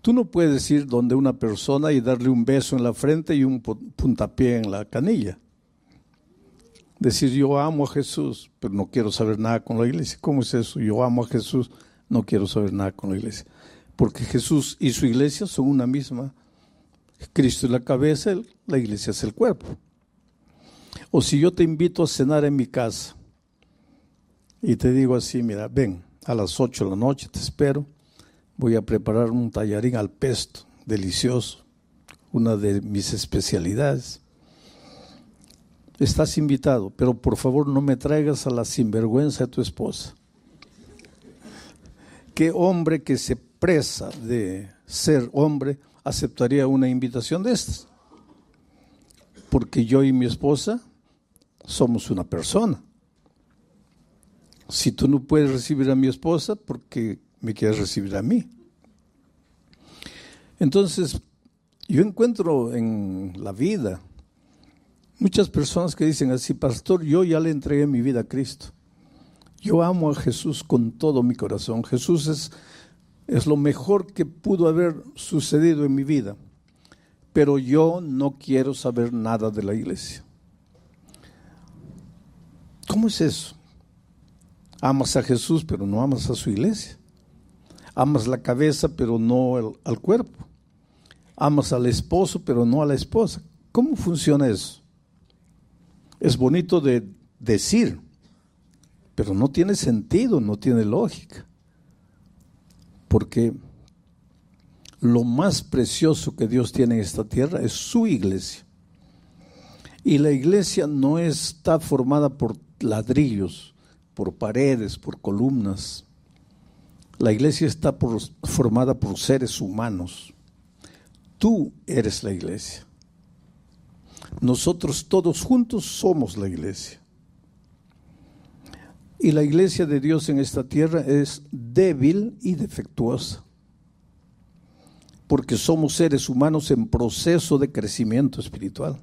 Tú no puedes ir donde una persona y darle un beso en la frente y un puntapié en la canilla. Decir, yo amo a Jesús, pero no quiero saber nada con la iglesia. ¿Cómo es eso? Yo amo a Jesús, no quiero saber nada con la iglesia. Porque Jesús y su iglesia son una misma. Cristo es la cabeza, la iglesia es el cuerpo. O si yo te invito a cenar en mi casa y te digo así, mira, ven, a las 8 de la noche te espero, voy a preparar un tallarín al pesto, delicioso, una de mis especialidades. Estás invitado, pero por favor no me traigas a la sinvergüenza de tu esposa. ¿Qué hombre que se presa de ser hombre aceptaría una invitación de estas? Porque yo y mi esposa somos una persona. Si tú no puedes recibir a mi esposa, ¿por qué me quieres recibir a mí? Entonces, yo encuentro en la vida muchas personas que dicen así, pastor, yo ya le entregué mi vida a Cristo. Yo amo a Jesús con todo mi corazón. Jesús es lo mejor que pudo haber sucedido en mi vida. Pero yo no quiero saber nada de la iglesia. ¿Cómo es eso? Amas a Jesús, pero no amas a su iglesia. Amas la cabeza, pero no al cuerpo. Amas al esposo, pero no a la esposa. ¿Cómo funciona eso? Es bonito de decir, pero no tiene sentido, no tiene lógica. Porque lo más precioso que Dios tiene en esta tierra es su iglesia. Y la iglesia no está formada por ladrillos, por paredes, por columnas. La iglesia está formada por seres humanos. Tú eres la iglesia. Nosotros todos juntos somos la iglesia. Y la iglesia de Dios en esta tierra es débil y defectuosa. Porque somos seres humanos en proceso de crecimiento espiritual.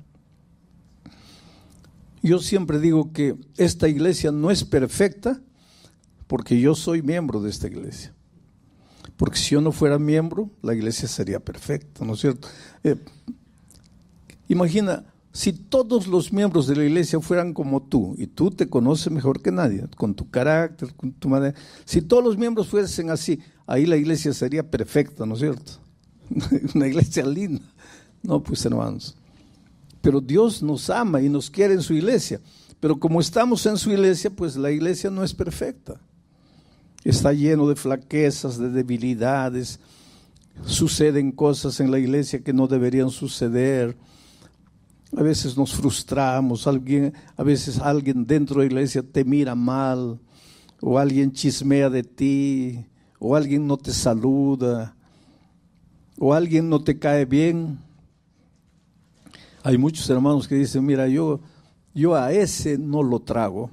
Yo siempre digo que esta iglesia no es perfecta porque yo soy miembro de esta iglesia. Porque si yo no fuera miembro, la iglesia sería perfecta, ¿no es cierto? Imagina, si todos los miembros de la iglesia fueran como tú, y tú te conoces mejor que nadie, con tu carácter, con tu manera, si todos los miembros fuesen así, ahí la iglesia sería perfecta, ¿no es cierto? Una iglesia linda. No, pues hermanos. Pero Dios nos ama y nos quiere en su iglesia. Pero como estamos en su iglesia, pues la iglesia no es perfecta. Está lleno de flaquezas, de debilidades. Suceden cosas en la iglesia que no deberían suceder. A veces nos frustramos. A veces alguien dentro de la iglesia te mira mal. O alguien chismea de ti. O alguien no te saluda. O alguien no te cae bien. Hay muchos hermanos que dicen, mira, yo a ese no lo trago.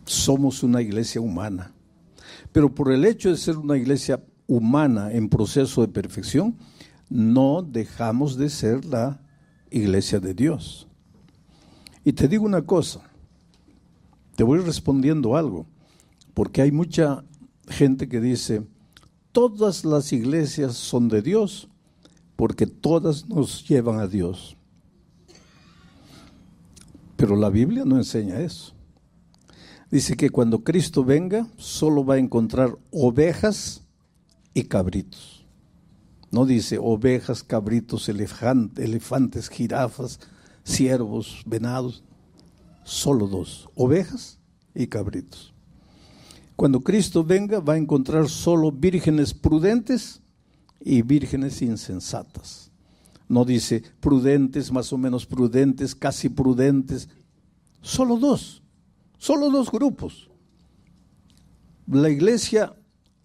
Somos una iglesia humana. Pero por el hecho de ser una iglesia humana en proceso de perfección, no dejamos de ser la iglesia de Dios. Y te digo una cosa, te voy respondiendo algo, porque hay mucha gente que dice, todas las iglesias son de Dios, porque todas nos llevan a Dios. Pero la Biblia no enseña eso. Dice que cuando Cristo venga, solo va a encontrar ovejas y cabritos. No dice ovejas, cabritos, elefantes, jirafas, ciervos, venados. Solo dos, ovejas y cabritos. Cuando Cristo venga, va a encontrar solo vírgenes prudentes y vírgenes insensatas. No dice prudentes, más o menos prudentes, casi prudentes. Solo dos grupos. La iglesia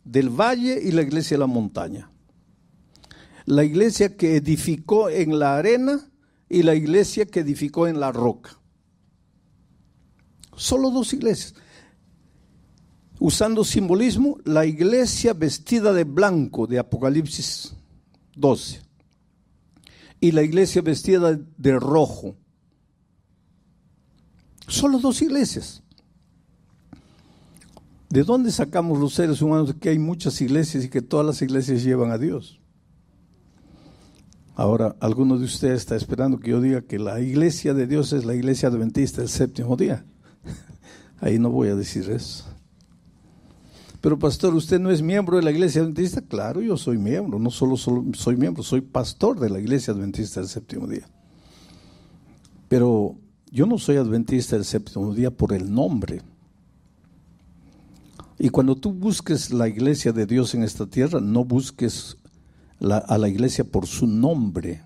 del valle y la iglesia de la montaña. La iglesia que edificó en la arena y la iglesia que edificó en la roca. Solo dos iglesias. Usando simbolismo, la iglesia vestida de blanco de Apocalipsis 12 y la iglesia vestida de rojo. Solo dos iglesias. ¿De dónde sacamos los seres humanos que hay muchas iglesias y que todas las iglesias llevan a Dios? Ahora, alguno de ustedes está esperando que yo diga que la iglesia de Dios es la iglesia adventista del séptimo día. Ahí no voy a decir eso. Pero pastor, ¿usted no es miembro de la iglesia adventista? Claro, yo soy miembro, no solo soy miembro, soy pastor de la iglesia adventista del séptimo día. Pero yo no soy adventista del séptimo día por el nombre. Y cuando tú busques la iglesia de Dios en esta tierra, no busques a la iglesia por su nombre,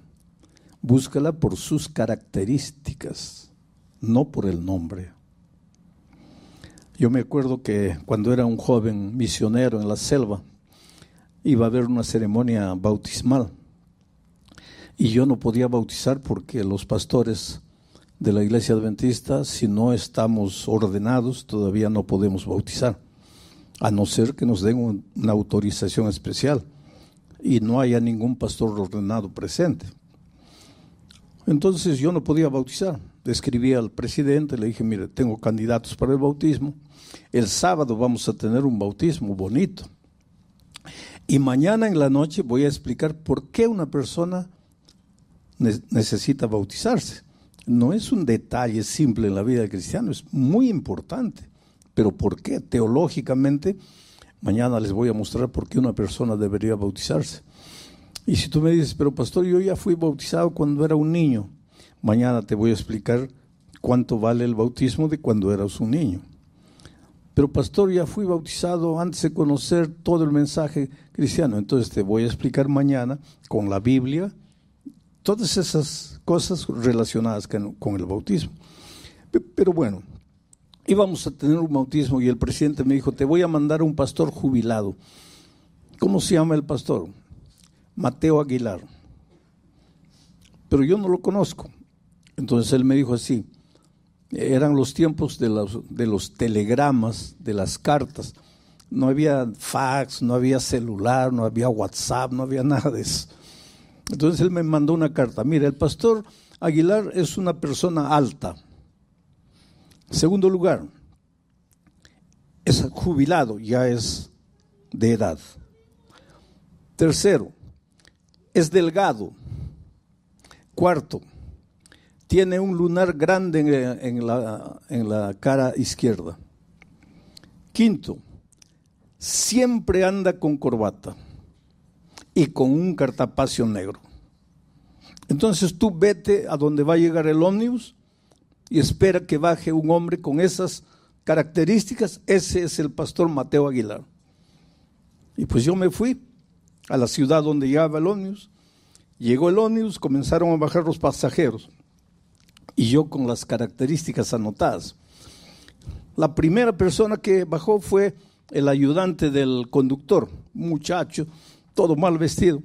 búscala por sus características, no por el nombre. Yo me acuerdo que cuando era un joven misionero en la selva, iba a haber una ceremonia bautismal y yo no podía bautizar porque los pastores de la iglesia adventista, si no estamos ordenados, todavía no podemos bautizar, a no ser que nos den una autorización especial y no haya ningún pastor ordenado presente. Entonces yo no podía bautizar. Le escribí al presidente, le dije, mire, tengo candidatos para el bautismo. El sábado vamos a tener un bautismo bonito. Y mañana en la noche voy a explicar por qué una persona necesita bautizarse. No es un detalle simple en la vida del cristiano, es muy importante. Pero ¿por qué? Teológicamente, mañana les voy a mostrar por qué una persona debería bautizarse. Y si tú me dices, pero pastor, yo ya fui bautizado cuando era un niño, mañana te voy a explicar cuánto vale el bautismo de cuando eras un niño. Pero pastor, ya fui bautizado antes de conocer todo el mensaje cristiano. Entonces te voy a explicar mañana con la Biblia todas esas cosas relacionadas con el bautismo. Pero bueno, íbamos a tener un bautismo y el presidente me dijo, te voy a mandar a un pastor jubilado. ¿Cómo se llama el pastor? Mateo Aguilar. Pero yo no lo conozco. Entonces él me dijo así, eran los tiempos de los telegramas, de las cartas. No había fax, no había celular, no había WhatsApp, no había nada de eso. Entonces él me mandó una carta. Mira, el pastor Aguilar es una persona alta. Segundo lugar, es jubilado, ya es de edad. Tercero, es delgado. Cuarto, tiene un lunar grande en la cara izquierda. Quinto, siempre anda con corbata y con un cartapacio negro. Entonces tú vete a donde va a llegar el ómnibus y espera que baje un hombre con esas características. Ese es el pastor Mateo Aguilar. Y pues yo me fui a la ciudad donde llegaba el ómnibus. Llegó el ómnibus, comenzaron a bajar los pasajeros y yo con las características anotadas. La primera persona que bajó fue el ayudante del conductor, un muchacho, todo mal vestido.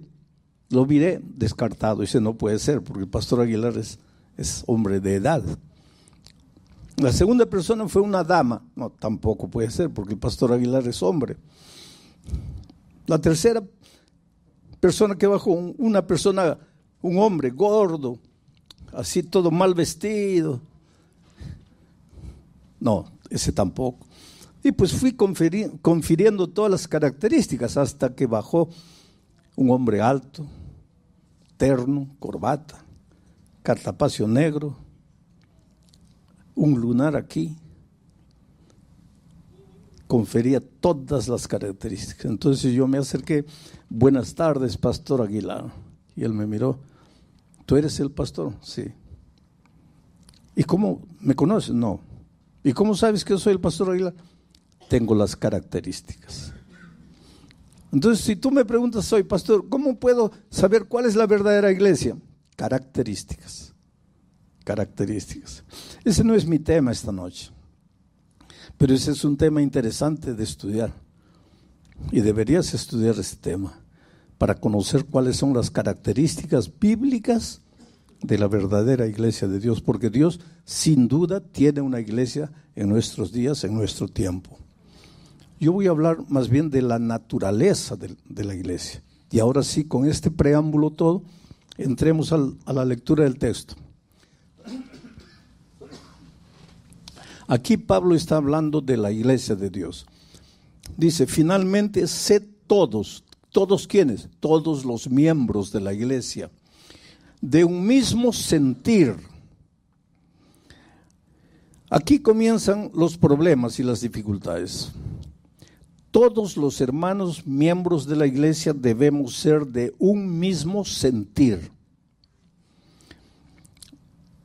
Lo miré, descartado, ese no puede ser porque el pastor Aguilar es hombre de edad. La segunda persona fue una dama, no, tampoco puede ser porque el pastor Aguilar es hombre. La tercera persona que bajó, un hombre gordo, así todo mal vestido. No, ese tampoco. Y pues fui confiriendo todas las características hasta que bajó un hombre alto, terno, corbata, cartapacio negro, un lunar aquí. Confería todas las características. Entonces yo me acerqué, buenas tardes, pastor Aguilar. Y él me miró, ¿tú eres el pastor? Sí. ¿Y cómo me conoces? No. ¿Y cómo sabes que yo soy el pastor Aguilar? Tengo las características. Entonces si tú me preguntas, soy pastor, ¿cómo puedo saber cuál es la verdadera iglesia? Características. Características. Ese no es mi tema esta noche. Pero ese es un tema interesante de estudiar y deberías estudiar ese tema para conocer cuáles son las características bíblicas de la verdadera iglesia de Dios, porque Dios sin duda tiene una iglesia en nuestros días, en nuestro tiempo. Yo voy a hablar más bien de la naturaleza de la iglesia. Y ahora sí, con este preámbulo todo, entremos a la lectura del texto. Aquí Pablo está hablando de la iglesia de Dios. Dice, finalmente, sed todos ¿quiénes? Todos los miembros de la iglesia, de un mismo sentir. Aquí comienzan los problemas y las dificultades. Todos los hermanos miembros de la iglesia debemos ser de un mismo sentir.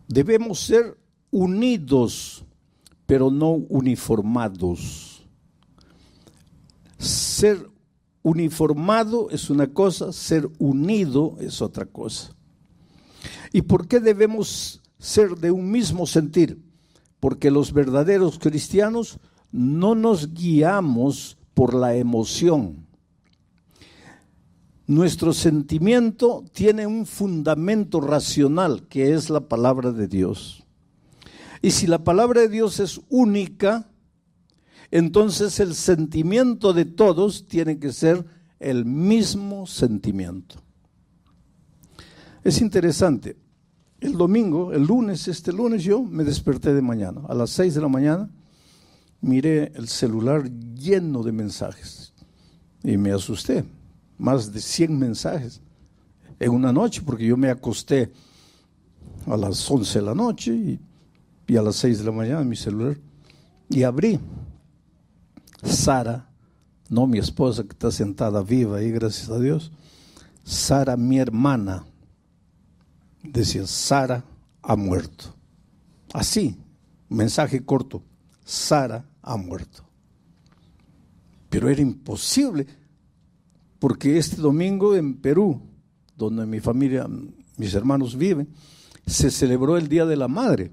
Debemos ser unidos, pero no uniformados. Ser uniformado es una cosa, ser unido es otra cosa. ¿Y por qué debemos ser de un mismo sentir? Porque los verdaderos cristianos no nos guiamos por la emoción. Nuestro sentimiento tiene un fundamento racional, que es la palabra de Dios. Y si la palabra de Dios es única, entonces el sentimiento de todos tiene que ser el mismo sentimiento. Es interesante. El lunes yo me desperté de mañana, a las 6 de la mañana, miré el celular lleno de mensajes y me asusté, más de 100 mensajes en una noche, porque yo me acosté a las 11 de la noche y a las 6 de la mañana mi celular y abrí. Sara, no mi esposa que está sentada viva ahí, gracias a Dios, Sara, mi hermana, decía, Sara ha muerto. Así, mensaje corto, Sara ha muerto. Pero era imposible, porque este domingo en Perú, donde mi familia, mis hermanos viven, se celebró el Día de la Madre.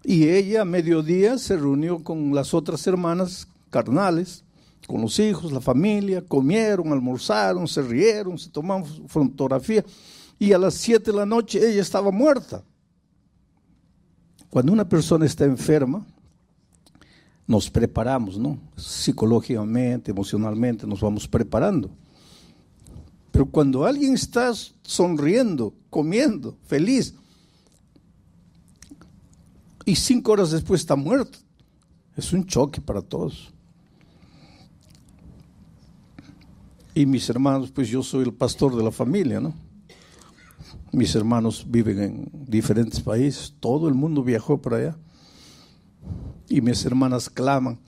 Y ella a mediodía se reunió con las otras hermanas carnales, con los hijos, la familia, comieron, almorzaron, se rieron, se tomaron fotografía. Y a las 7 de la noche ella estaba muerta. Cuando una persona está enferma, nos preparamos, ¿no? Psicológicamente, emocionalmente, nos vamos preparando. Pero cuando alguien está sonriendo, comiendo, feliz, y 5 horas después está muerto, es un choque para todos. Y mis hermanos, pues yo soy el pastor de la familia, ¿no? Mis hermanos viven en diferentes países, todo el mundo viajó para allá. Y mis hermanas claman,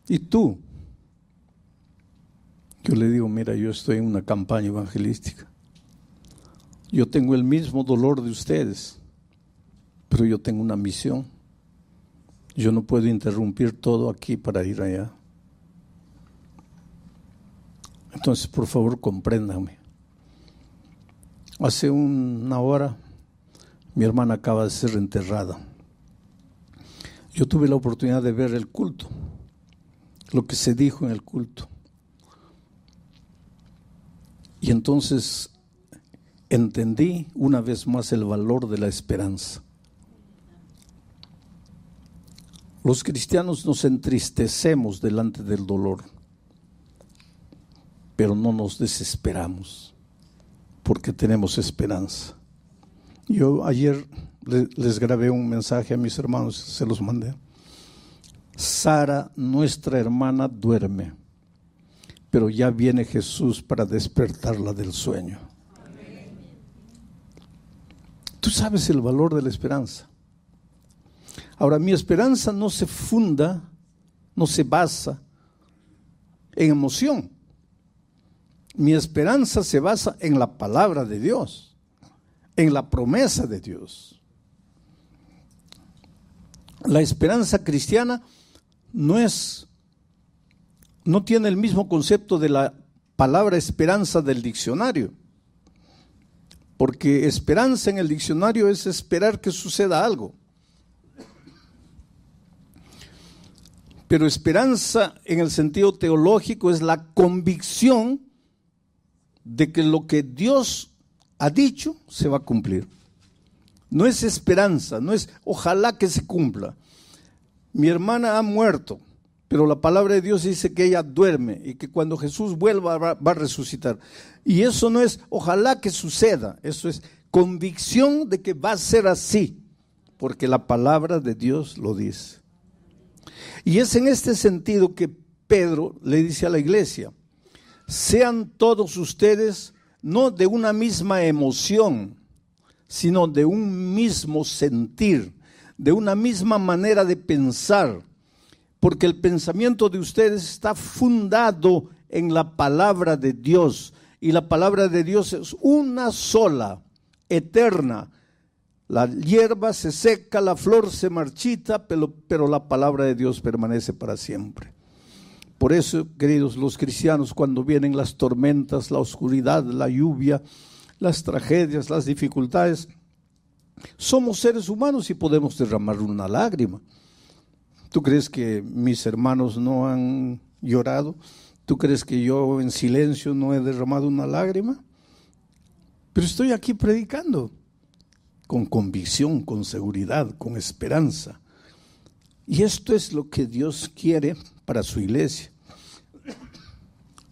¿y tú? Yo le digo, mira, yo estoy en una campaña evangelística. Yo tengo el mismo dolor de ustedes, pero yo tengo una misión. Yo no puedo interrumpir todo aquí para ir allá. Entonces, por favor, compréndanme. Hace una hora, mi hermana acaba de ser enterrada. Yo tuve la oportunidad de ver el culto, lo que se dijo en el culto. Y entonces entendí una vez más el valor de la esperanza. Los cristianos nos entristecemos delante del dolor, pero no nos desesperamos, porque tenemos esperanza. Yo ayer les grabé un mensaje a mis hermanos, se los mandé. Sara, nuestra hermana, duerme, pero ya viene Jesús para despertarla del sueño. Tú sabes el valor de la esperanza. Ahora, mi esperanza no se funda, no se basa en emoción. Mi esperanza se basa en la palabra de Dios, en la promesa de Dios. La esperanza cristiana no tiene el mismo concepto de la palabra esperanza del diccionario, porque esperanza en el diccionario es esperar que suceda algo. Pero esperanza en el sentido teológico es la convicción de que lo que Dios ha dicho se va a cumplir. No es esperanza, no es ojalá que se cumpla. Mi hermana ha muerto, pero la palabra de Dios dice que ella duerme y que cuando Jesús vuelva va a resucitar. Y eso no es ojalá que suceda, eso es convicción de que va a ser así, porque la palabra de Dios lo dice. Y es en este sentido que Pedro le dice a la iglesia: sean todos ustedes no de una misma emoción, sino de un mismo sentir, de una misma manera de pensar, porque el pensamiento de ustedes está fundado en la palabra de Dios, y la palabra de Dios es una sola, eterna. La hierba se seca, la flor se marchita, pero la palabra de Dios permanece para siempre. Por eso, queridos, los cristianos, cuando vienen las tormentas, la oscuridad, la lluvia, las tragedias, las dificultades, somos seres humanos y podemos derramar una lágrima. ¿Tú crees que mis hermanos no han llorado? ¿Tú crees que yo en silencio no he derramado una lágrima? Pero estoy aquí predicando con convicción, con seguridad, con esperanza. Y esto es lo que Dios quiere para su iglesia.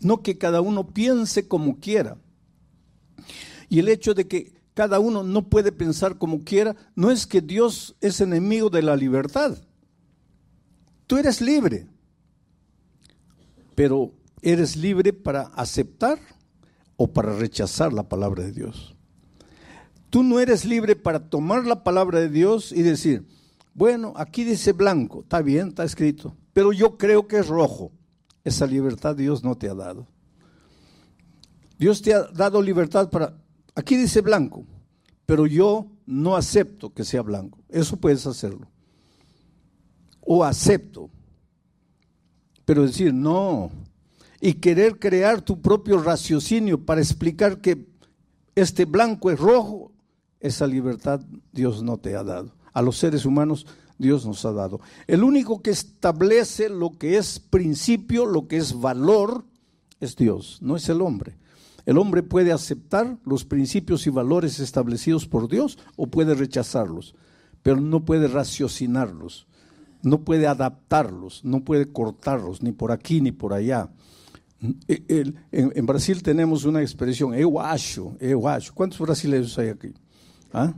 No que cada uno piense como quiera. Y el hecho de que cada uno no puede pensar como quiera, no es que Dios es enemigo de la libertad. Tú eres libre, pero ¿eres libre para aceptar o para rechazar la palabra de Dios? Tú no eres libre para tomar la palabra de Dios y decir: bueno, aquí dice blanco, está bien, está escrito, pero yo creo que es rojo. Esa libertad Dios no te ha dado. Dios te ha dado libertad para, aquí dice blanco, pero yo no acepto que sea blanco. Eso puedes hacerlo. O acepto. Pero decir no, y querer crear tu propio raciocinio para explicar que este blanco es rojo, esa libertad Dios no te ha dado. A los seres humanos Dios nos ha dado. El único que establece lo que es principio, lo que es valor, es Dios, no es el hombre. El hombre puede aceptar los principios y valores establecidos por Dios o puede rechazarlos, pero no puede raciocinarlos, no puede adaptarlos, no puede cortarlos, ni por aquí ni por allá. En Brasil tenemos una expresión, eu acho. ¿Cuántos brasileños hay aquí? ¿Ah?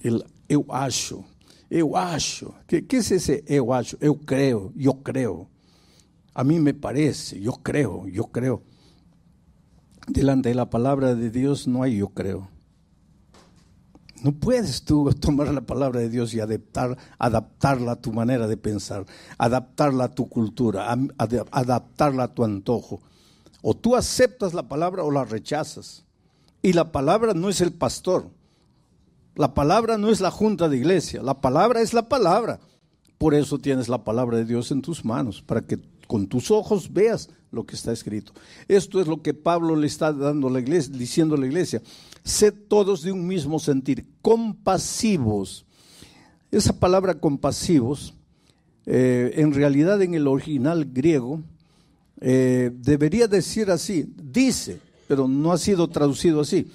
El eu acho. ¿Qué es ese eu acho? Eu creo, yo creo. A mí me parece, yo creo. Delante de la palabra de Dios no hay yo creo. No puedes tú tomar la palabra de Dios y adaptarla a tu manera de pensar, adaptarla a tu cultura, adaptarla a tu antojo. O tú aceptas la palabra o la rechazas. Y la palabra no es el pastor. La palabra no es la junta de iglesia. La palabra es la palabra. Por eso tienes la palabra de Dios en tus manos, para que con tus ojos veas lo que está escrito. Esto es lo que Pablo le está dando a la iglesia, diciendo a la iglesia: sed todos de un mismo sentir, compasivos. Esa palabra compasivos, en realidad en el original griego, debería decir así, dice, pero no ha sido traducido así.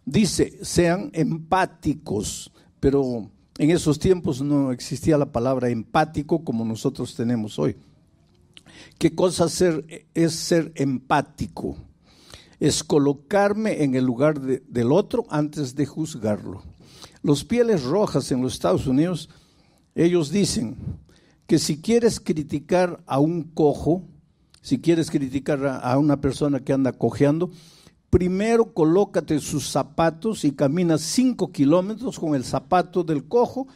Dice, sean empáticos, pero en esos tiempos no existía la palabra empático como nosotros tenemos hoy. ¿Qué cosa es ser empático? Es colocarme en el lugar del otro antes de juzgarlo. Los Pieles Rojas en los Estados Unidos, ellos dicen que si quieres criticar a un cojo, si quieres criticar a una persona que anda cojeando, primero colócate sus zapatos y camina 5 kilómetros con el zapato del cojo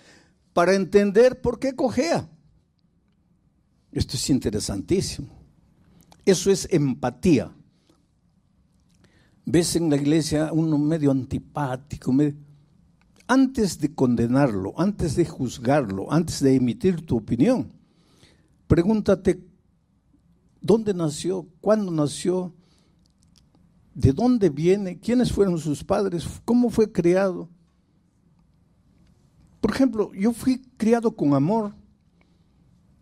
para entender por qué cojea. Esto es interesantísimo. Eso es empatía. Ves en la iglesia uno medio antipático, antes de condenarlo, antes de juzgarlo, antes de emitir tu opinión, pregúntate dónde nació, cuándo nació, de dónde viene, quiénes fueron sus padres, cómo fue criado. Por ejemplo, yo fui criado con amor,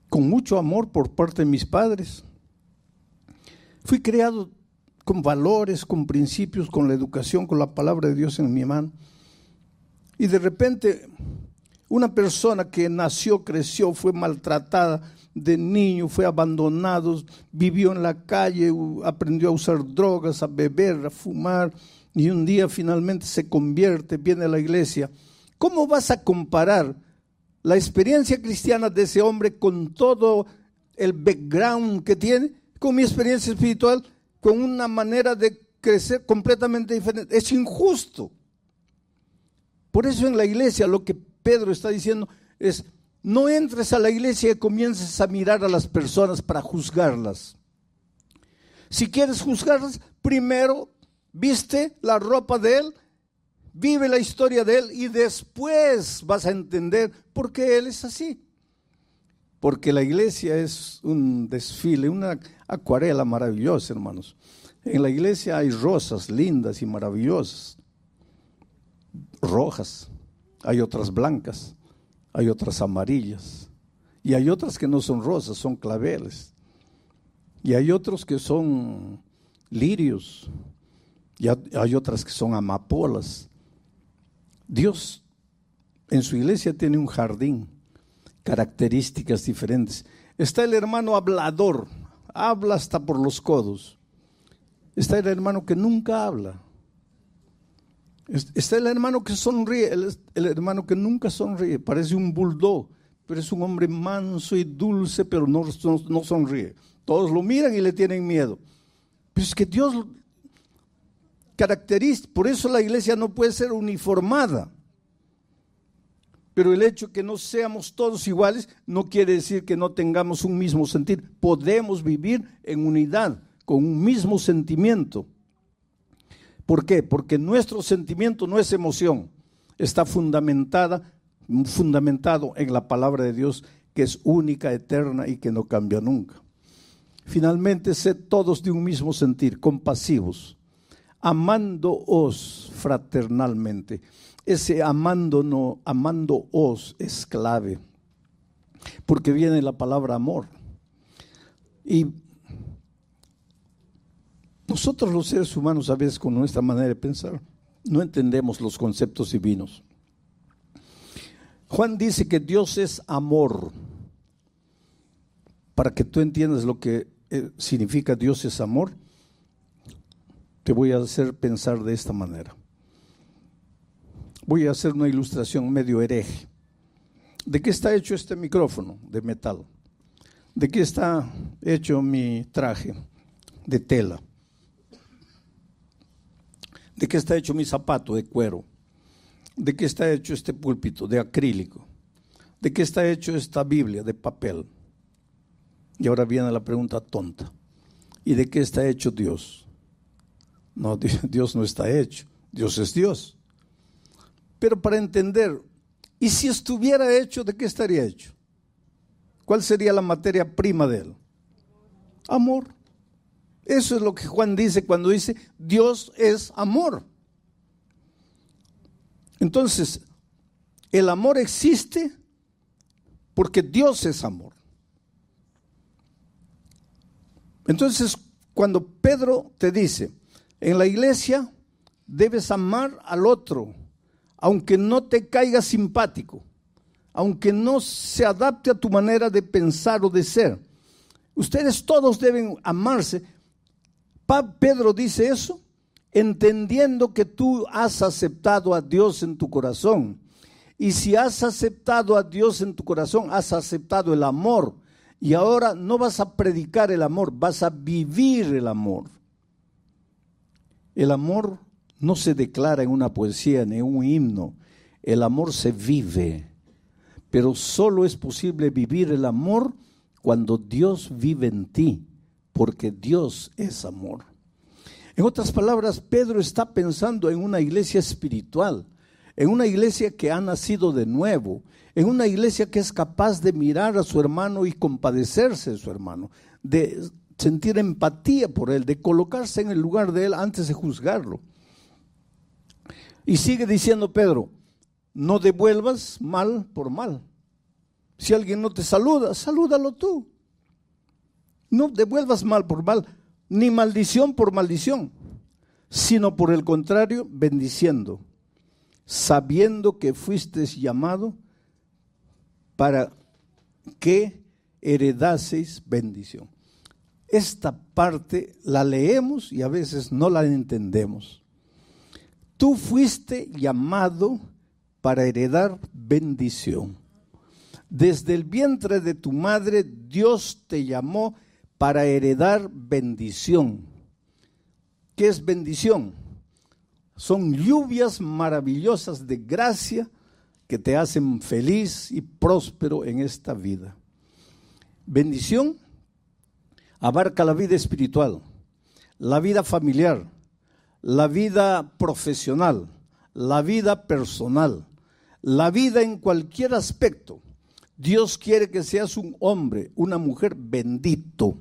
con mucho amor por parte de mis padres. Fui criado con valores, con principios, con la educación, con la palabra de Dios en mi mano. Y de repente, una persona que nació, creció, fue maltratada de niño, fue abandonado, vivió en la calle, aprendió a usar drogas, a beber, a fumar, y un día finalmente se convierte, viene a la iglesia. ¿Cómo vas a comparar la experiencia cristiana de ese hombre con todo el background que tiene, con mi experiencia espiritual, con una manera de crecer completamente diferente. Es injusto. Por eso en la iglesia lo que Pedro está diciendo es: no entres a la iglesia y comiences a mirar a las personas para juzgarlas. Si quieres juzgarlas, primero viste la ropa de él, vive la historia de él y después vas a entender por qué él es así. Porque la iglesia es un desfile, una acuarela maravillosa, hermanos. En la iglesia hay rosas lindas y maravillosas, rojas, hay otras blancas, hay otras amarillas, y hay otras que no son rosas, son claveles, y hay otros que son lirios, y hay otras que son amapolas. Dios en su iglesia tiene un jardín, características diferentes. Está el hermano hablador, habla hasta por los codos. Está el hermano que nunca habla. Está el hermano que sonríe, el hermano que nunca sonríe, parece un bulldog, pero es un hombre manso y dulce, pero no sonríe. Todos lo miran y le tienen miedo. Pero es que Dios caracteriza, por eso la iglesia no puede ser uniformada. Pero el hecho de que no seamos todos iguales no quiere decir que no tengamos un mismo sentir. Podemos vivir en unidad, con un mismo sentimiento. ¿Por qué? Porque nuestro sentimiento no es emoción, está fundamentado en la palabra de Dios, que es única, eterna y que no cambia nunca. Finalmente, sed todos de un mismo sentir, compasivos, amándoos fraternalmente. Ese amándoos es clave, porque viene la palabra amor. Y nosotros los seres humanos, a veces con nuestra manera de pensar, no entendemos los conceptos divinos. Juan dice que Dios es amor. Para que tú entiendas lo que significa Dios es amor, te voy a hacer pensar de esta manera. Voy a hacer una ilustración medio hereje. ¿De qué está hecho este micrófono? De metal. ¿De qué está hecho mi traje? De tela. ¿De qué está hecho mi zapato? De cuero. ¿De qué está hecho este púlpito? De acrílico. ¿De qué está hecho esta Biblia? De papel. Y ahora viene la pregunta tonta. ¿Y de qué está hecho Dios? No, Dios no está hecho. Dios es Dios. Pero para entender, ¿y si estuviera hecho, de qué estaría hecho? ¿Cuál sería la materia prima de él? Amor. Eso es lo que Juan dice cuando dice Dios es amor. Entonces, el amor existe porque Dios es amor. Entonces, cuando Pedro te dice, en la iglesia debes amar al otro, aunque no te caiga simpático, aunque no se adapte a tu manera de pensar o de ser. Ustedes todos deben amarse. Pedro dice eso entendiendo que tú has aceptado a Dios en tu corazón. Y si has aceptado a Dios en tu corazón, has aceptado el amor. Y ahora no vas a predicar el amor, vas a vivir el amor. El amor no se declara en una poesía ni en un himno. El amor se vive. Pero solo es posible vivir el amor cuando Dios vive en ti, porque Dios es amor. En otras palabras, Pedro está pensando en una iglesia espiritual, en una iglesia que ha nacido de nuevo, en una iglesia que es capaz de mirar a su hermano y compadecerse de su hermano, de sentir empatía por él, de colocarse en el lugar de él antes de juzgarlo. Y sigue diciendo Pedro, no devuelvas mal por mal. Si alguien no te saluda, salúdalo tú. No devuelvas mal por mal, ni maldición por maldición, sino por el contrario, bendiciendo, sabiendo que fuiste llamado para que heredaseis bendición. Esta parte la leemos y a veces no la entendemos. Tú fuiste llamado para heredar bendición. Desde el vientre de tu madre, Dios te llamó para heredar bendición. ¿Qué es bendición? Son lluvias maravillosas de gracia que te hacen feliz y próspero en esta vida. Bendición abarca la vida espiritual, la vida familiar, la vida profesional, la vida personal, la vida en cualquier aspecto. Dios quiere que seas un hombre, una mujer bendito,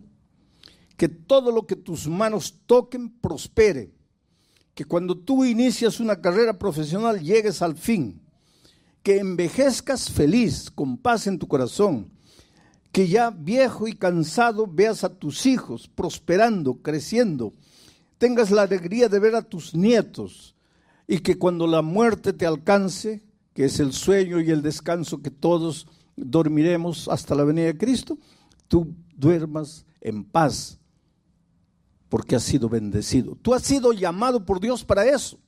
que todo lo que tus manos toquen prospere, que cuando tú inicias una carrera profesional llegues al fin, que envejezcas feliz, con paz en tu corazón, que ya viejo y cansado veas a tus hijos prosperando, creciendo, tengas la alegría de ver a tus nietos y que cuando la muerte te alcance, que es el sueño y el descanso que todos dormiremos hasta la venida de Cristo, tú duermas en paz porque has sido bendecido. Tú has sido llamado por Dios para eso.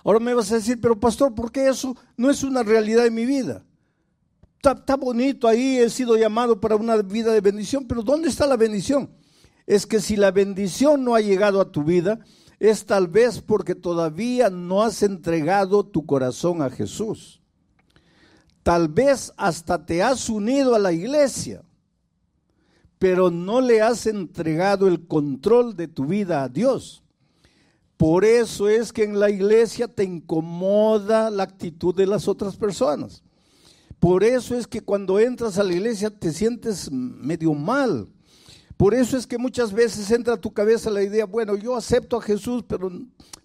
Ahora me vas a decir, pero pastor, ¿por qué eso no es una realidad en mi vida? Está bonito ahí, he sido llamado para una vida de bendición, pero ¿dónde está la bendición? Es que si la bendición no ha llegado a tu vida, es tal vez porque todavía no has entregado tu corazón a Jesús. Tal vez hasta te has unido a la iglesia, pero no le has entregado el control de tu vida a Dios. Por eso es que en la iglesia te incomoda la actitud de las otras personas. Por eso es que cuando entras a la iglesia te sientes medio mal. Por eso es que muchas veces entra a tu cabeza la idea, bueno, yo acepto a Jesús,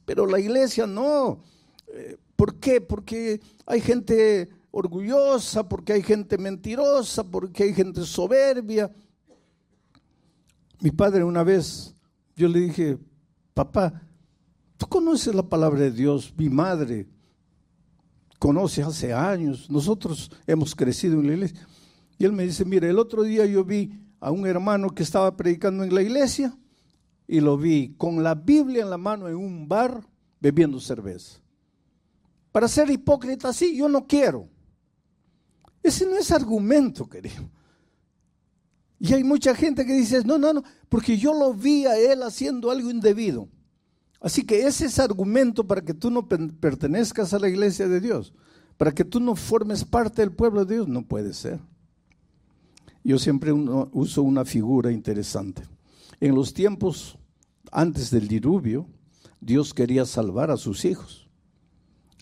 pero la iglesia no. ¿Por qué? Porque hay gente orgullosa, porque hay gente mentirosa, porque hay gente soberbia. Mi padre una vez, yo le dije, papá, ¿tú conoces la palabra de Dios? Mi madre conoce hace años, nosotros hemos crecido en la iglesia. Y él me dice, mire, el otro día yo vi a un hermano que estaba predicando en la iglesia y lo vi con la Biblia en la mano en un bar bebiendo cerveza. Para ser hipócrita, sí, yo no quiero. Ese no es argumento, querido. Y hay mucha gente que dice, no, porque yo lo vi a él haciendo algo indebido. Así que ese es argumento para que tú no pertenezcas a la iglesia de Dios, para que tú no formes parte del pueblo de Dios, no puede ser. Yo siempre uso una figura interesante. En los tiempos antes del diluvio, Dios quería salvar a sus hijos.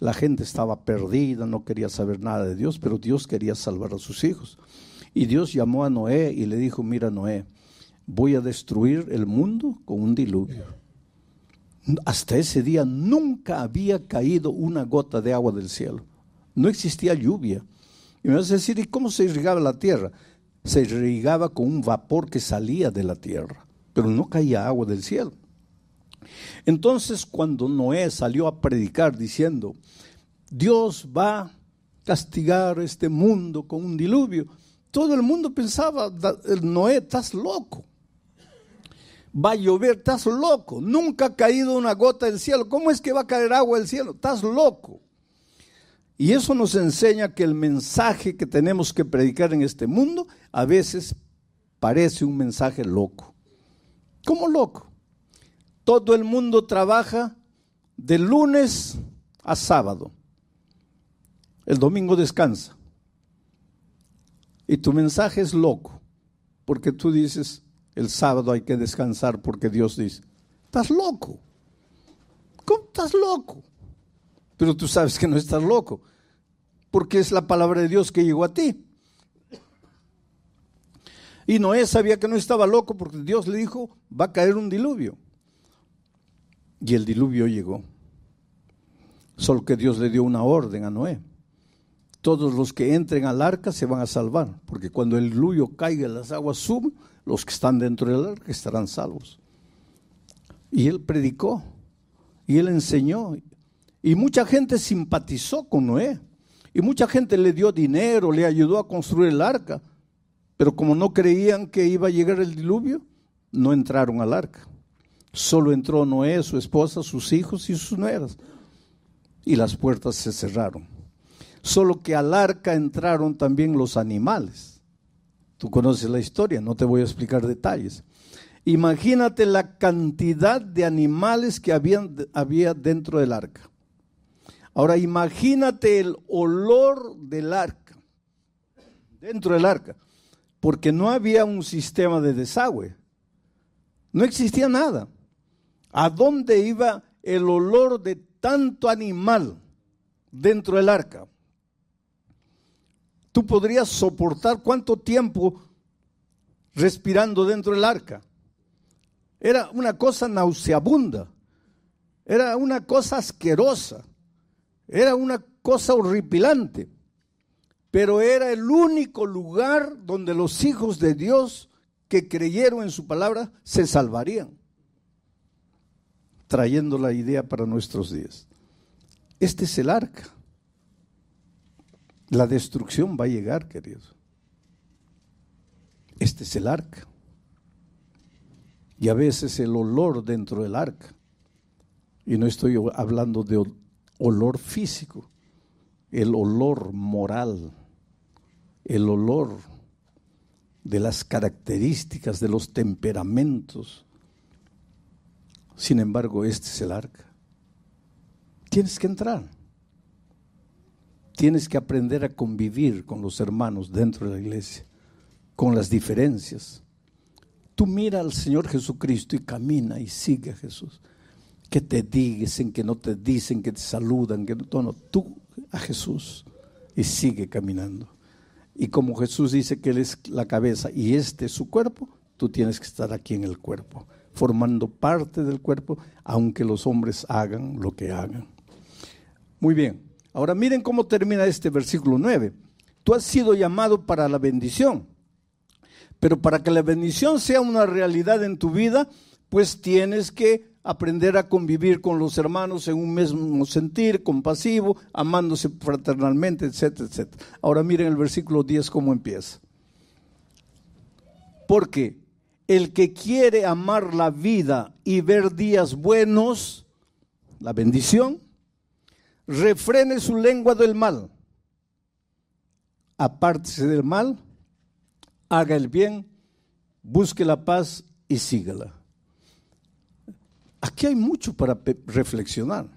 La gente estaba perdida, no quería saber nada de Dios, pero Dios quería salvar a sus hijos. Y Dios llamó a Noé y le dijo, mira Noé, voy a destruir el mundo con un diluvio. Hasta ese día nunca había caído una gota de agua del cielo. No existía lluvia. Y me vas a decir, ¿y cómo se irrigaba la tierra? Se irrigaba con un vapor que salía de la tierra, pero no caía agua del cielo. Entonces, cuando Noé salió a predicar diciendo, Dios va a castigar este mundo con un diluvio, todo el mundo pensaba, Noé, estás loco. Va a llover, estás loco. Nunca ha caído una gota del cielo. ¿Cómo es que va a caer agua del cielo? Estás loco. Y eso nos enseña que el mensaje que tenemos que predicar en este mundo a veces parece un mensaje loco. ¿Cómo loco? Todo el mundo trabaja de lunes a sábado. El domingo descansa. Y tu mensaje es loco, porque tú dices, el sábado hay que descansar porque Dios dice, estás loco. ¿Cómo estás loco? Pero tú sabes que no estás loco, porque es la palabra de Dios que llegó a ti. Y Noé sabía que no estaba loco porque Dios le dijo, va a caer un diluvio. Y el diluvio llegó. Solo que Dios le dio una orden a Noé. Todos los que entren al arca se van a salvar, porque cuando el diluvio caiga, las aguas suben, los que están dentro del arca estarán salvos. Y él predicó, y él enseñó, y mucha gente simpatizó con Noé, y mucha gente le dio dinero, le ayudó a construir el arca, pero como no creían que iba a llegar el diluvio, no entraron al arca. Solo entró Noé, su esposa, sus hijos y sus nueras, y las puertas se cerraron. solo que al arca entraron también los animales. Tú conoces la historia, no te voy a explicar detalles. Imagínate la cantidad de animales que había dentro del arca. Ahora imagínate el olor del arca, dentro del arca, porque no había un sistema de desagüe, no existía nada. ¿A dónde iba el olor de tanto animal dentro del arca? ¿Tú podrías soportar cuánto tiempo respirando dentro del arca? Era una cosa nauseabunda, era una cosa asquerosa, era una cosa horripilante, pero era el único lugar donde los hijos de Dios que creyeron en su palabra se salvarían, trayendo la idea para nuestros días. Este es el arca. La destrucción va a llegar, queridos. Este es el arca. Y a veces el olor dentro del arca, y no estoy hablando de olor físico, el olor moral, el olor de las características, de los temperamentos. Sin embargo, este es el arca. Tienes que entrar. Tienes que aprender a convivir con los hermanos dentro de la iglesia, con las diferencias. Tú mira al Señor Jesucristo y camina y sigue a Jesús. Que te dicen, que no te dicen, que te saludan, que no, tú a Jesús y sigue caminando. Y como Jesús dice que Él es la cabeza y este es su cuerpo, tú tienes que estar aquí en el cuerpo, formando parte del cuerpo, aunque los hombres hagan lo que hagan. Muy bien, ahora miren cómo termina este versículo 9. Tú has sido llamado para la bendición, pero para que la bendición sea una realidad en tu vida, pues tienes que aprender a convivir con los hermanos en un mismo sentir, compasivo, amándose fraternalmente, etcétera, etcétera. Ahora miren el versículo 10 cómo empieza. Porque el que quiere amar la vida y ver días buenos, la bendición, refrene su lengua del mal, apártese del mal, haga el bien, busque la paz y síguela. Aquí hay mucho para reflexionar.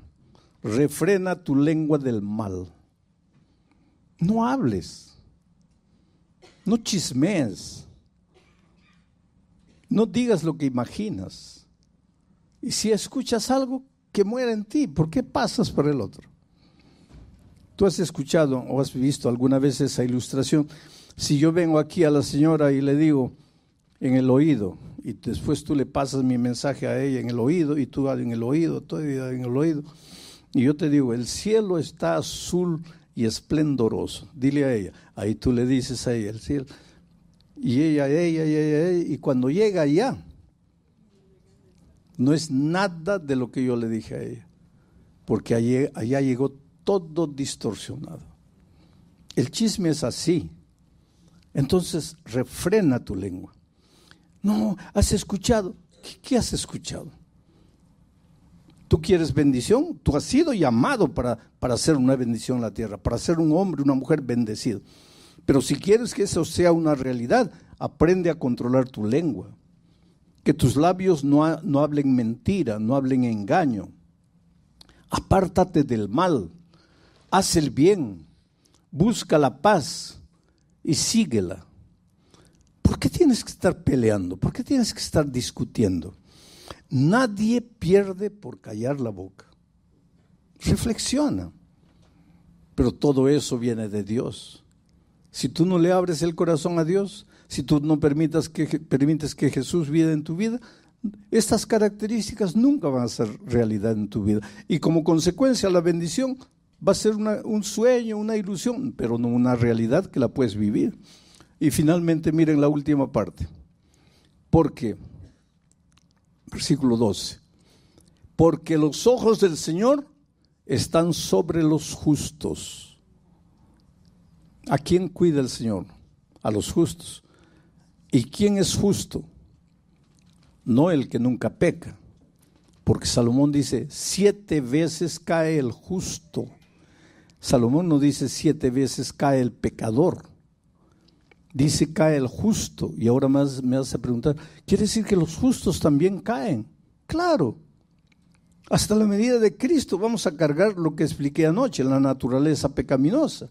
Refrena tu lengua del mal. No hables, no chismees, no digas lo que imaginas. Y si escuchas algo, que muera en ti. ¿Por qué pasas por el otro? Tú has escuchado o has visto alguna vez esa ilustración. Si yo vengo aquí a la señora y le digo en el oído, y después tú le pasas mi mensaje a ella en el oído, y tú en el oído, todavía en el oído, y yo te digo, el cielo está azul y esplendoroso. Dile a ella, ahí tú le dices a ella, el cielo, y ella, y cuando llega allá, no es nada de lo que yo le dije a ella, porque allá llegó todo distorsionado. El chisme es así. Entonces, refrena tu lengua. No, ¿has escuchado? ¿Qué has escuchado? ¿Tú quieres bendición? Tú has sido llamado para hacer una bendición en la tierra, para ser un hombre, una mujer bendecido. Pero si quieres que eso sea una realidad, aprende a controlar tu lengua. Que tus labios no hablen mentira, no hablen engaño. Apártate del mal, haz el bien, busca la paz y síguela. ¿Por qué tienes que estar peleando? ¿Por qué tienes que estar discutiendo? Nadie pierde por callar la boca. Reflexiona. Pero todo eso viene de Dios. Si tú no le abres el corazón a Dios, si tú no permites que Jesús viva en tu vida, estas características nunca van a ser realidad en tu vida. Y como consecuencia, la bendición va a ser un sueño, una ilusión, pero no una realidad que la puedes vivir. Y finalmente, miren la última parte. Porque, versículo 12, porque los ojos del Señor están sobre los justos. ¿A quién cuida el Señor? A los justos. ¿Y quién es justo? No el que nunca peca, porque Salomón dice, 7 veces cae el justo, Salomón no dice 7 veces cae el pecador, dice cae el justo. Y ahora más me hace preguntar, ¿quiere decir que los justos también caen? Claro, hasta la medida de Cristo vamos a cargar lo que expliqué anoche, la naturaleza pecaminosa.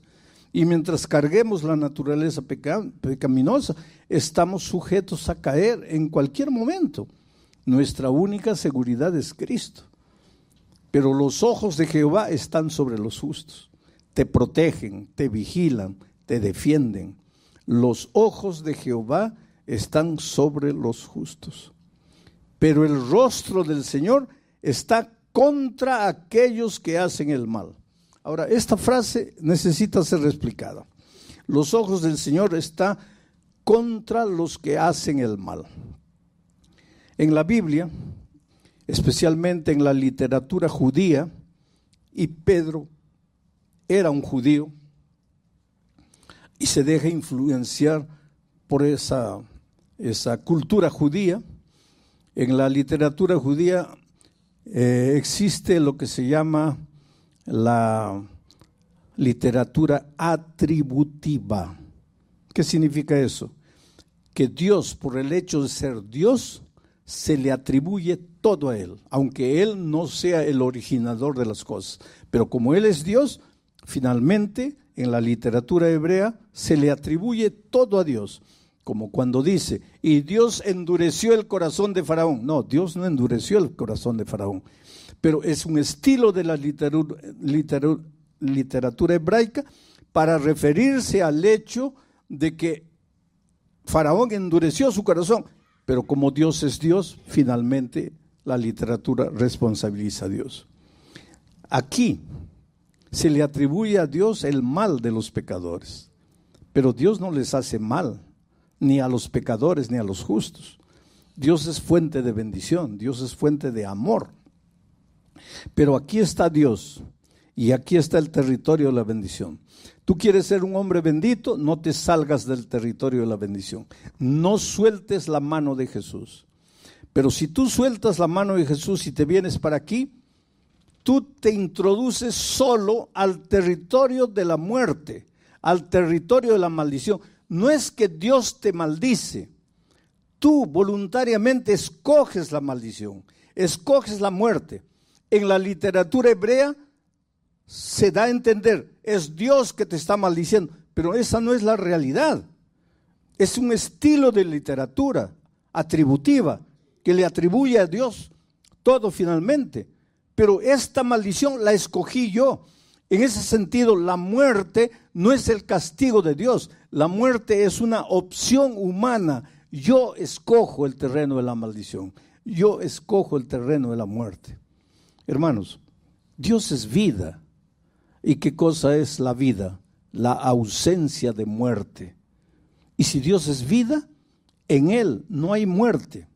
Y mientras carguemos la naturaleza pecaminosa, estamos sujetos a caer en cualquier momento. Nuestra única seguridad es Cristo. Pero los ojos de Jehová están sobre los justos. Te protegen, te vigilan, te defienden. Los ojos de Jehová están sobre los justos. Pero el rostro del Señor está contra aquellos que hacen el mal. Ahora, esta frase necesita ser explicada. Los ojos del Señor están contra los que hacen el mal. En la Biblia, especialmente en la literatura judía, y Pedro era un judío y se deja influenciar por esa cultura judía. En la literatura judía existe lo que se llama la literatura atributiva. ¿Qué significa eso? Que Dios, por el hecho de ser Dios, se le atribuye todo a Él, aunque Él no sea el originador de las cosas. Pero como Él es Dios, finalmente en la literatura hebrea se le atribuye todo a Dios. Como cuando dice, y Dios endureció el corazón de Faraón. No, Dios no endureció el corazón de Faraón. Pero es un estilo de la literatura hebraica para referirse al hecho de que Faraón endureció su corazón. Pero como Dios es Dios, finalmente la literatura responsabiliza a Dios. Aquí se le atribuye a Dios el mal de los pecadores. Pero Dios no les hace mal, ni a los pecadores, ni a los justos. Dios es fuente de bendición, Dios es fuente de amor. Pero aquí está Dios y aquí está el territorio de la bendición. Tú quieres ser un hombre bendito, no te salgas del territorio de la bendición. No sueltes la mano de Jesús. Pero si tú sueltas la mano de Jesús y te vienes para aquí, tú te introduces solo al territorio de la muerte, al territorio de la maldición. No es que Dios te maldice, tú voluntariamente escoges la maldición, escoges la muerte. En la literatura hebrea se da a entender, es Dios que te está maldiciendo, pero esa no es la realidad. Es un estilo de literatura atributiva que le atribuye a Dios todo finalmente. Pero esta maldición la escogí yo. En ese sentido, la muerte no es el castigo de Dios. La muerte es una opción humana. Yo escojo el terreno de la maldición. Yo escojo el terreno de la muerte. Hermanos, Dios es vida. ¿Y qué cosa es la vida? La ausencia de muerte. Y si Dios es vida, en Él no hay muerte.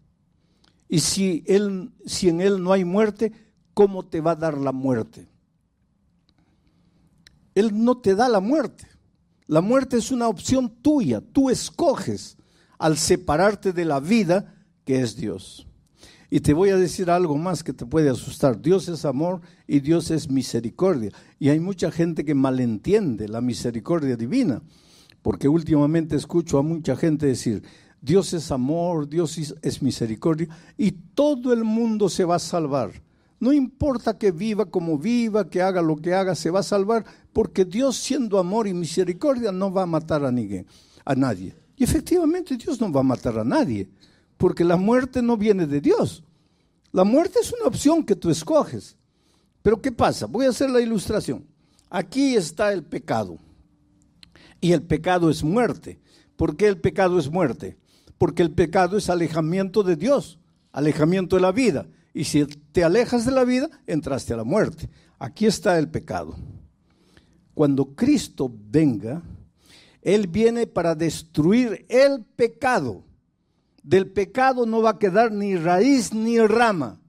Y si en Él no hay muerte, ¿cómo te va a dar la muerte? Él no te da la muerte. La muerte es una opción tuya. Tú escoges al separarte de la vida que es Dios. Y te voy a decir algo más que te puede asustar. Dios es amor y Dios es misericordia. Y hay mucha gente que malentiende la misericordia divina, porque últimamente escucho a mucha gente decir, Dios es amor, Dios es misericordia, y todo el mundo se va a salvar. No importa que viva como viva, que haga lo que haga, se va a salvar, porque Dios, siendo amor y misericordia, no va a matar a nadie. Y efectivamente Dios no va a matar a nadie, porque la muerte no viene de Dios. La muerte es una opción que tú escoges. Pero ¿qué pasa? Voy a hacer la ilustración. Aquí está el pecado. Y el pecado es muerte. ¿Por qué el pecado es muerte? Porque el pecado es alejamiento de Dios, alejamiento de la vida. Y si te alejas de la vida, entraste a la muerte. Aquí está el pecado. Cuando Cristo venga, Él viene para destruir el pecado. Del pecado no va a quedar ni raíz ni rama.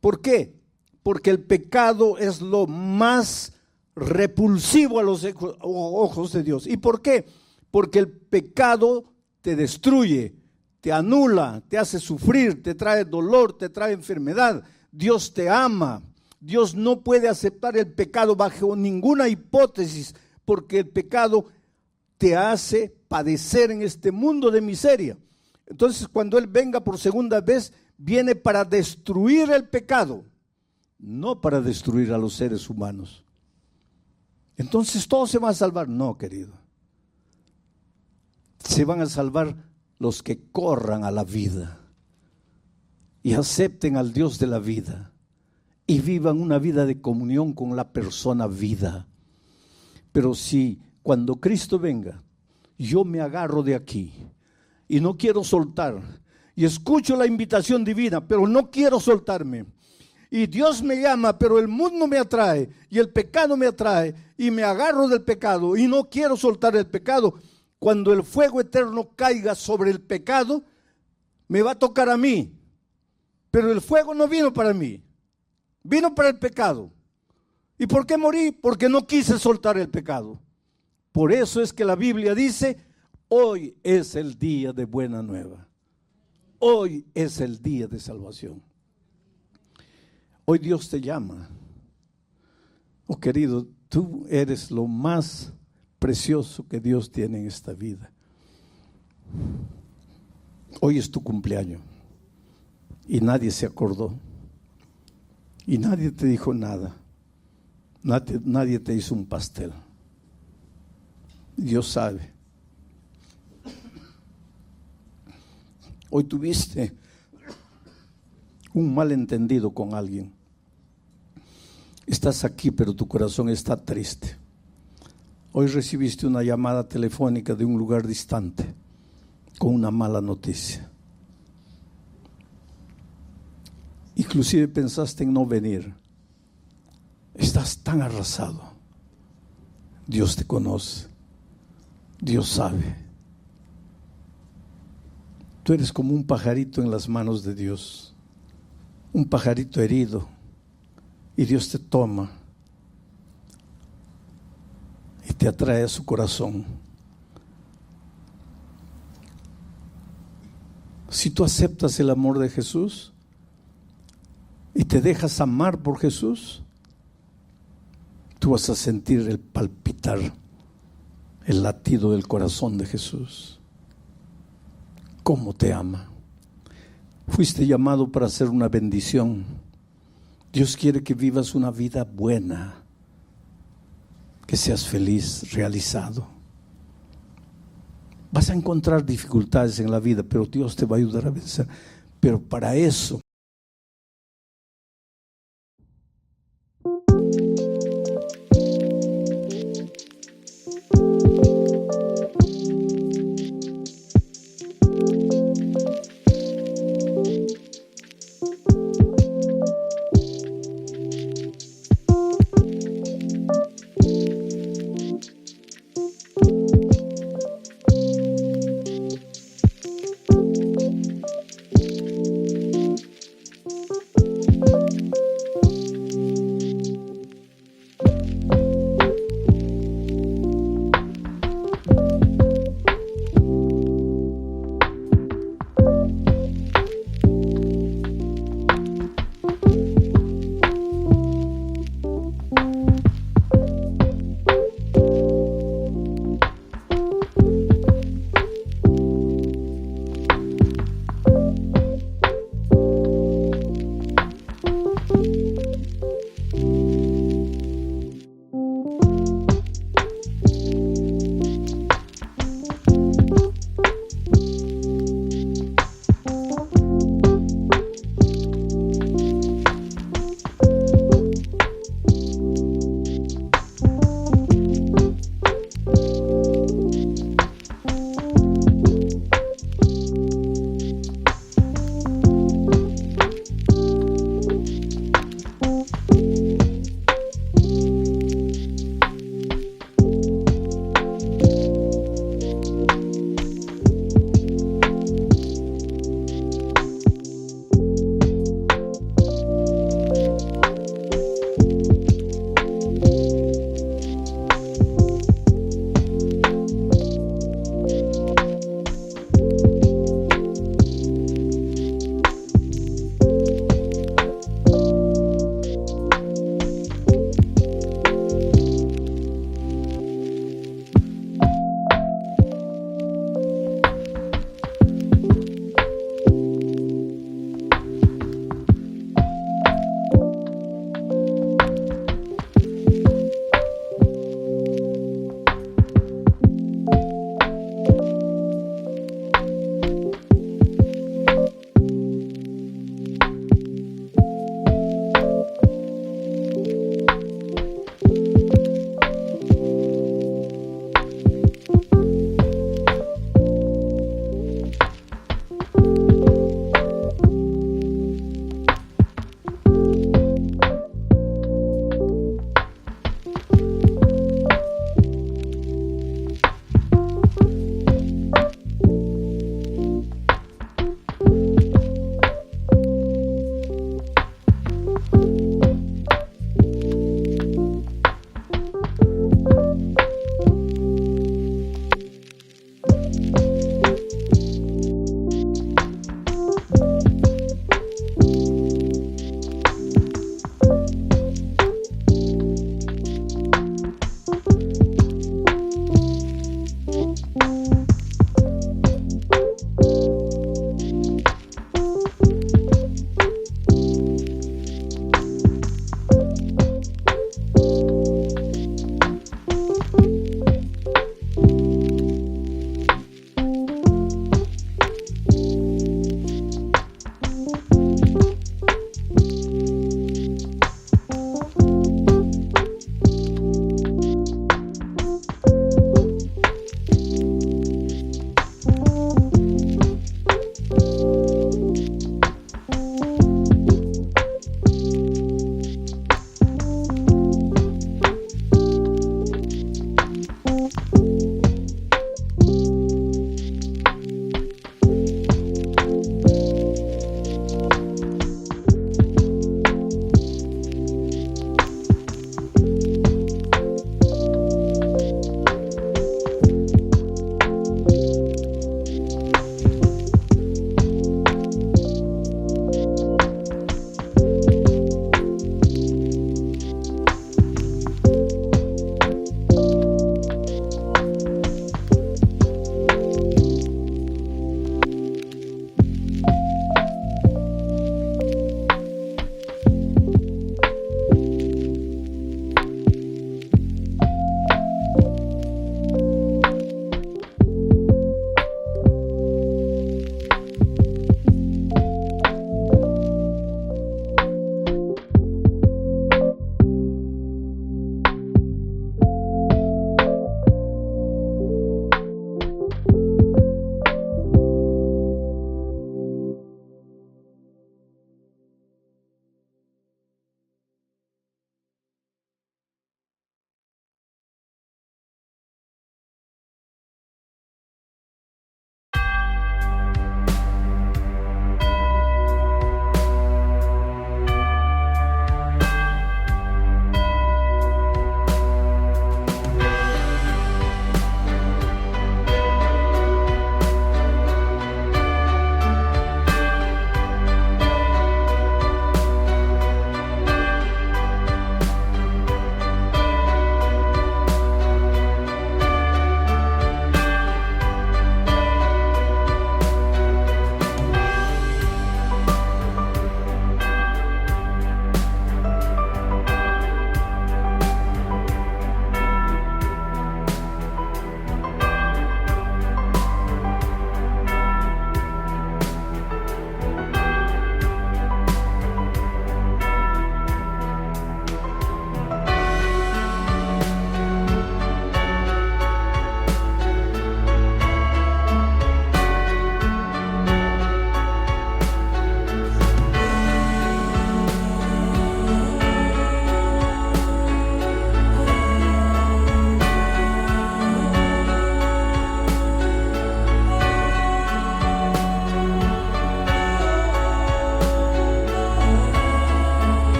¿Por qué? Porque el pecado es lo más repulsivo a los ojos de Dios. ¿Y por qué? Porque el pecado te destruye, te anula, te hace sufrir, te trae dolor, te trae enfermedad. Dios te ama, Dios no puede aceptar el pecado bajo ninguna hipótesis, porque el pecado te hace padecer en este mundo de miseria. Entonces, cuando Él venga por segunda vez, viene para destruir el pecado, no para destruir a los seres humanos. Entonces, ¿todos se van a salvar? No, querido. Se van a salvar los que corran a la vida y acepten al Dios de la vida y vivan una vida de comunión con la persona vida. Pero si cuando Cristo venga, yo me agarro de aquí y no quiero soltar, y escucho la invitación divina, pero no quiero soltarme, y Dios me llama, pero el mundo me atrae, y el pecado me atrae, y me agarro del pecado, y no quiero soltar el pecado, cuando el fuego eterno caiga sobre el pecado, me va a tocar a mí, pero el fuego no vino para mí, vino para el pecado. ¿Y por qué morí? Porque no quise soltar el pecado. Por eso es que la Biblia dice, hoy es el día de buena nueva. Hoy es el día de salvación. Hoy Dios te llama. Oh querido, tú eres lo más precioso que Dios tiene en esta vida. Hoy es tu cumpleaños y nadie se acordó y nadie te dijo nada. Nadie te hizo un pastel. Dios sabe. Hoy tuviste un malentendido con alguien. Estás aquí, pero tu corazón está triste. Hoy recibiste una llamada telefónica de un lugar distante con una mala noticia. Inclusive pensaste en no venir. Estás tan arrasado. Dios te conoce. Dios sabe. Tú eres como un pajarito en las manos de Dios. Un pajarito herido. Y Dios te toma y te atrae a su corazón. Si tú aceptas el amor de Jesús y te dejas amar por Jesús, tú vas a sentir el palpitar, el latido del corazón de Jesús. ¿Cómo te ama? Fuiste llamado para ser una bendición. Dios quiere que vivas una vida buena, que seas feliz, realizado. Vas a encontrar dificultades en la vida, pero Dios te va a ayudar a vencer. Pero para eso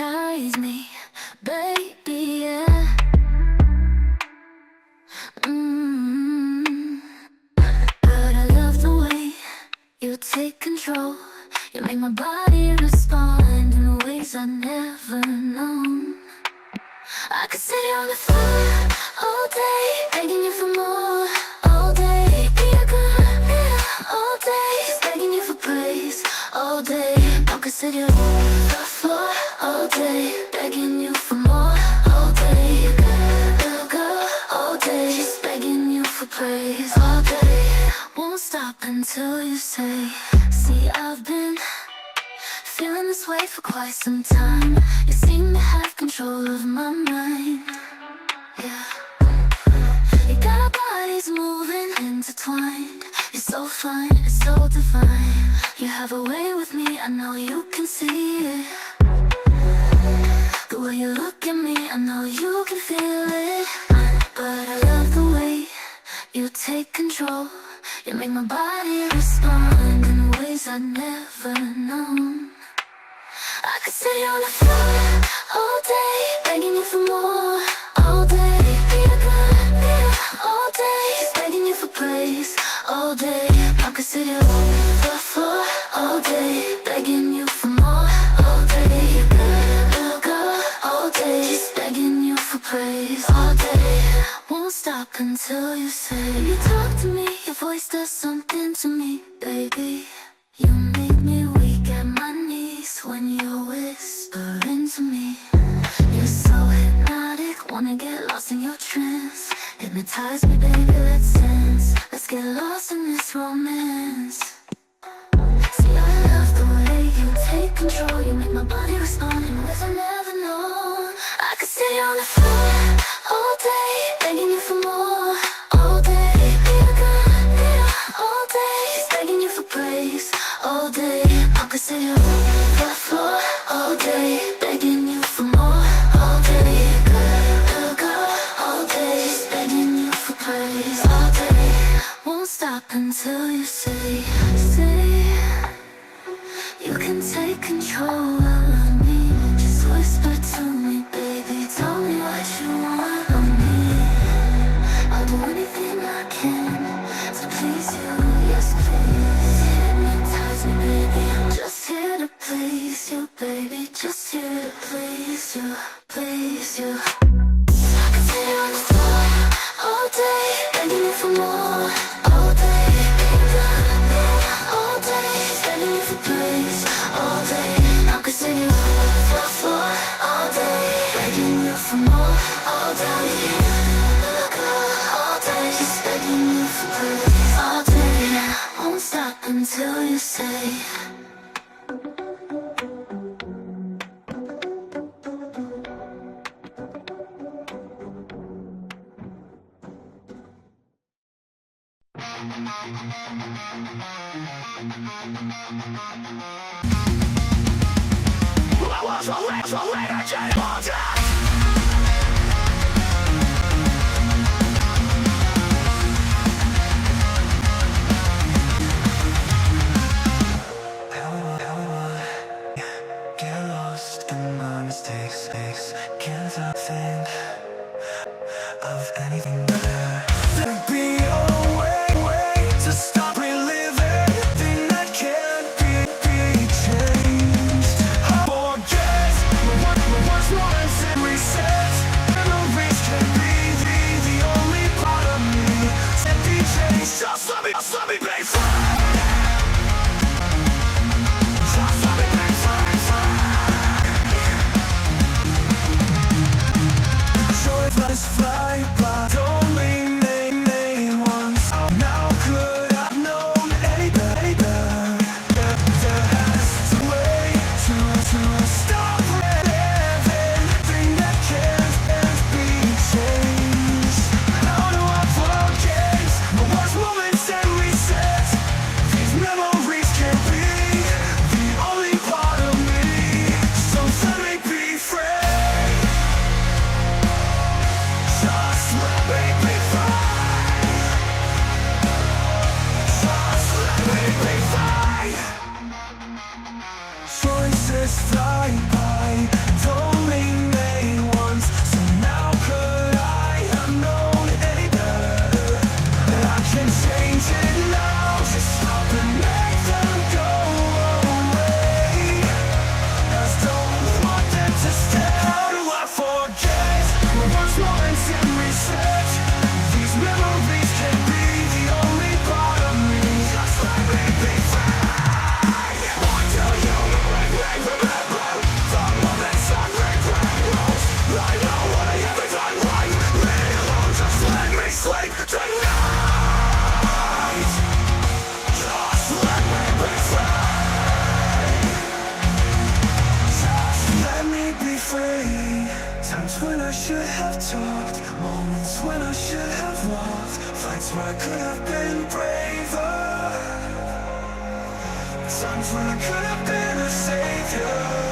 hypnotize me, baby, yeah. But I love the way you take control. You make my body respond in ways I never known. I could sit on the floor all day, begging you for more. All day, be a good girl. All day, just begging you for praise. All day, I could sit on the floor all day, begging you for more. All day, girl, all day, just begging you for praise. All day, won't stop until you say. See, I've been feeling this way for quite some time. You seem to have control of my mind. Yeah. You got our bodies moving, intertwined. You're so fine, it's so divine. You have a way with me, I know you can see it. The way you look at me, I know you can feel it. But I love the way you take control. You make my body respond in ways I've never known. I could sit on the floor all day, begging you for more. All day, be a good girl. All day, just begging you for praise. All day, I could sit on the floor all day, begging you for more. All day, girl, all day, just begging you for praise. All day, won't stop until you say. You talk to me, your voice does something to me, baby. You make me weak at my knees when you're whispering to me. You're so hypnotic, wanna get lost in your trance. Hypnotize me, baby, let's dance. Let's get lost in this romance. See, I love the way you take control. You make my body respond in ways I never know. I could sit on the floor all day, begging you for more. All day, be a good girl. All day, just begging you for praise. All day, I could sit on the floor all day, begging you for more. All day, girl, all day, just begging you for praise. All day, won't stop until you say, you can take control of me. Just whisper to me, baby, tell me what you want of me. I'll do anything I can to please you, yes please. Hypnotize me, baby, I'm just here to please you, baby. Just here to please you, please you. I can sit on the floor all day, begging you for more. All day, all day, begging you for praise. All day, I can sit on the floor all day, begging you for more. All day, all day, just begging you for praise. All day, won't stop until you say. Get lost in my mistakes. Can't I think of anything better? There'd be a way to stop reliving thing that can't be changed. Forget what's once and reset. Memories can be the only part of me that be changed. Just let me be free. Just let me be free. Joy flies by, don't lean Times when I should have talked, moments when I should have walked, fights where I could have been braver, times when I could have been a savior.